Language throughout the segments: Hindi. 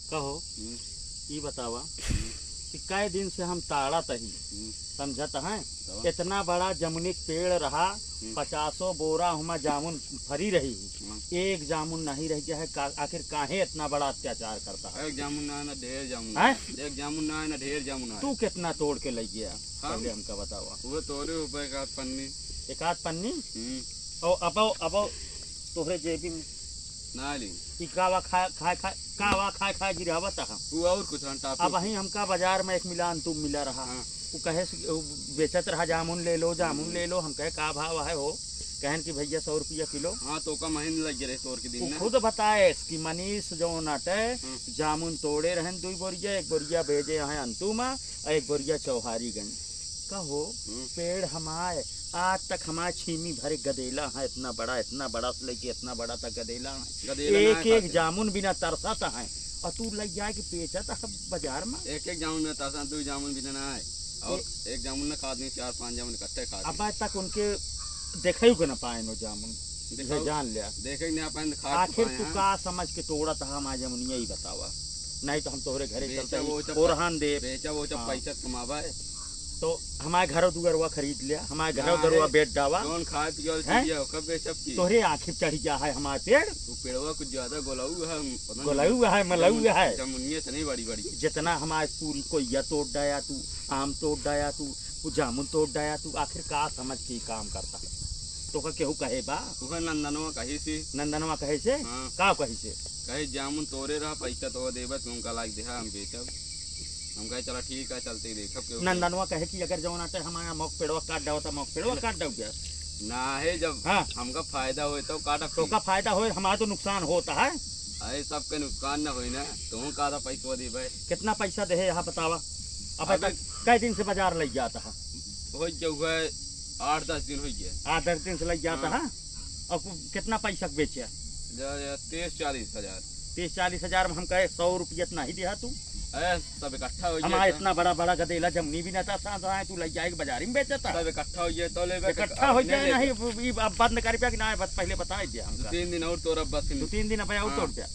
कहो ये बतावा कि कई दिन से हम ताड़त ही समझत हैं। इतना बड़ा जमुनिक पेड़ रहा, 50 बोरा हुमा जामुन फरी रही, एक जामुन नहीं रह गया है। आखिर काहे इतना बड़ा अत्याचार करता है? एक जामुन ना ढेर जामुन है? एक जामुन ना ढेर जामुन। तू कितना तोड़ के ले गया पहले हमका बतावा। वो तोड़े ऊपर एक आध पन्नी और अब तोहरे जेबी में ना ली कावा खाए गिरावत है। वो और कुछ अब वही हमका बाजार में एक मिला अंतुम मिला रहा। वो कहे बेचत रहा जामुन ले लो जामुन ले लो। हम कहे का भाव है हो? कहन कि भैया 100 रुपया किलो। हाँ तो का महीने लग गए 100 के दिन। खुद बताए कि मनीष जो नाटे जामुन तोड़े रहन 2 बोरिया, 1 बोरिया भेजे हैं अंतुमा और 1 बोरिया चौहारीगंज। कहो पेड़ हमारे आज तक हमारे छीमी भरे गदेला है, इतना बड़ा से लेके इतना बड़ा तक गदेला है। एक जामुन बिना तरसत है और तू लग जाए कि बेचत है बाजार में। एक जामुन में तरसा 2 जामुन बिना ना है और एक जामुन ना खाद नहीं 4-5 जामुन इकट्ठे खा। अब आज तक उनके देखे को ना पाए नो जामुन जान लिया देखे नहीं पाए। आखिर तू का समझ के तोड़त है हमारे जमुनिया ही बतावा, नहीं तो हम तोहरे घरे चलते ओरहान दे बेचा वो जब पैसा कमावा है तो हमारे घरों दुगरवा खरीद लिया, हमारे घरों दुगरवा बेच डावा खाए पियो तोहरे आखिर चढ़ी जा है हमारे पेड़। तो पेड़वा कुछ ज्यादा गोलाऊ है मलऊ है जमुनिया से नहीं बड़ी जितना हमारे पूरी कोई तोड़ डाया तू, आम तोड़ डाया तू, जामुन तोड़ डाया तू। आखिर का समझ के काम करता है तो का केहू कहे बा नंदनवा कही से नंदनवा कहे से का कही से कहे जामुन तोड़े रहा पैसा तो देबा तुम का लाग देहा हम बेचब। हम कहे चला ठीक है चलते ही देखब। नंदनवा कहे कि अगर जवन आटे हमारा मौक पेड़वा काट डाओ तो मौक पेड़वा काट दो गया ना है जब हमका फायदा हो तो काटा तो का फायदा हो हमारा तो नुकसान होता है। अरे सबके नुकसान ना होई ना तुम का पैसा दे भाई कितना पैसा दे यहाँ बतावा। अब तक कई दिन से बाजार लग जाता है? हो गया 8-10 दिन हो गया। 8-10 दिन से लग जाता है। और कितना पैसा बेचे? 30-40 हजार। 30-40 हजार में हम कहे 100 रुपया इतना ही दिया तू। सब इकट्ठा हो हमारा इतना बड़ा गदेला जमनी भी नहीं था तू लग जाएगा बाजार में बेचता। सब इकट्ठा हो जाए तो ले इकट्ठा हो जाए नहीं अब बंद कर पिया कि ना पहले बता दिया हम 3 दिन और तोड़ बस 2-3 दिन अब और तोड़ दिया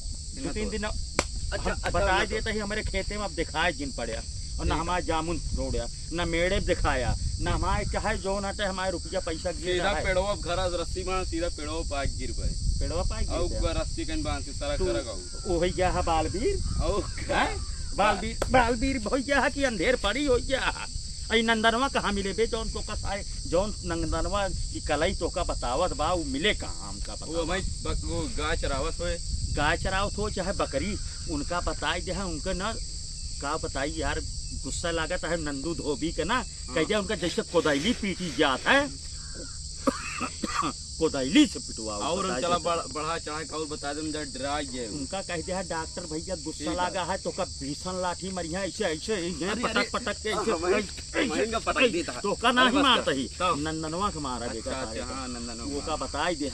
2-3 दिन बता देता ही हमारे खेते में अब दिखाए जिन पड़े और ना हमारे जामुन तोड़ा ना मेड़े दिखाया ना हमारे चाहे जो ना हमारे रुपया पैसा सीधा पेड़वा घर रस्सी में सीधा पेड़वा पाक गिर पाए पेड़वा पाक और रस्सी कन बांध के सारा करगा ओ हो गया है बालवीर भैया कि अंधेर पड़ी हो गया। अई नंदनवा कहाँ मिले बे जौन तो कसाए जौन नंदनवा की कलई तो का बतावत बा वो मिले कहाँ हमका वो गाय चरावत हो चाहे बकरी उनका बताई दे उनका न का बताई यार गुस्सा लागत है नंदू धोबी के ना कह उनका जैसे कोदैली पीटी जात है कोदैली से पिटवाओ और चला बढ़ा चढ़ा का और बता दे डरा गए उनका कह दिया डॉक्टर भैया गुस्सा लागा है तो का भीषण लाठी मरिया ऐसे पटक के ऐसे तो का नहीं मारता ही नंदनवा के मारा देखा वो का बताई दे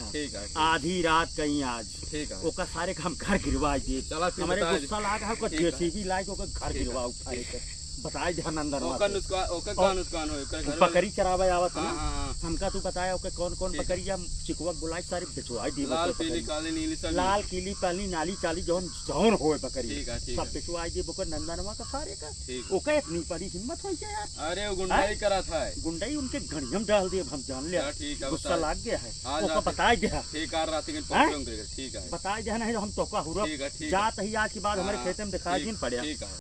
आधी रात कहीं आज ओका सारे हम घर गिरवा दिए हमारे गुस्सा लागा है जेसीबी लायक ओका घर गिरवाओ बताए ध्यान नुकसान हो बकरी चरावे आवत ना हमका तू बताया ओके कौन बकरिया चिकवा बुलाई सारी बेचवाई दी लाल पीली काली नीली सब लाल पीली काली नाली चाली जौन होए बकरी सब बेचवाई दी बोकर नंदनवा का सारे का ओके इतनी बड़ी हिम्मत हो गया यार। अरे वो गुंडाई करा था गुंडाई उनके घड़ियम डाल दिए हम जान लिया गुस्सा लाग गया है ओका बताए दिया ठीक है बताए दिया नहीं हम तो का हुआ जात ही आज के बाद हमारे खेत में दिखाई दिन पड़े।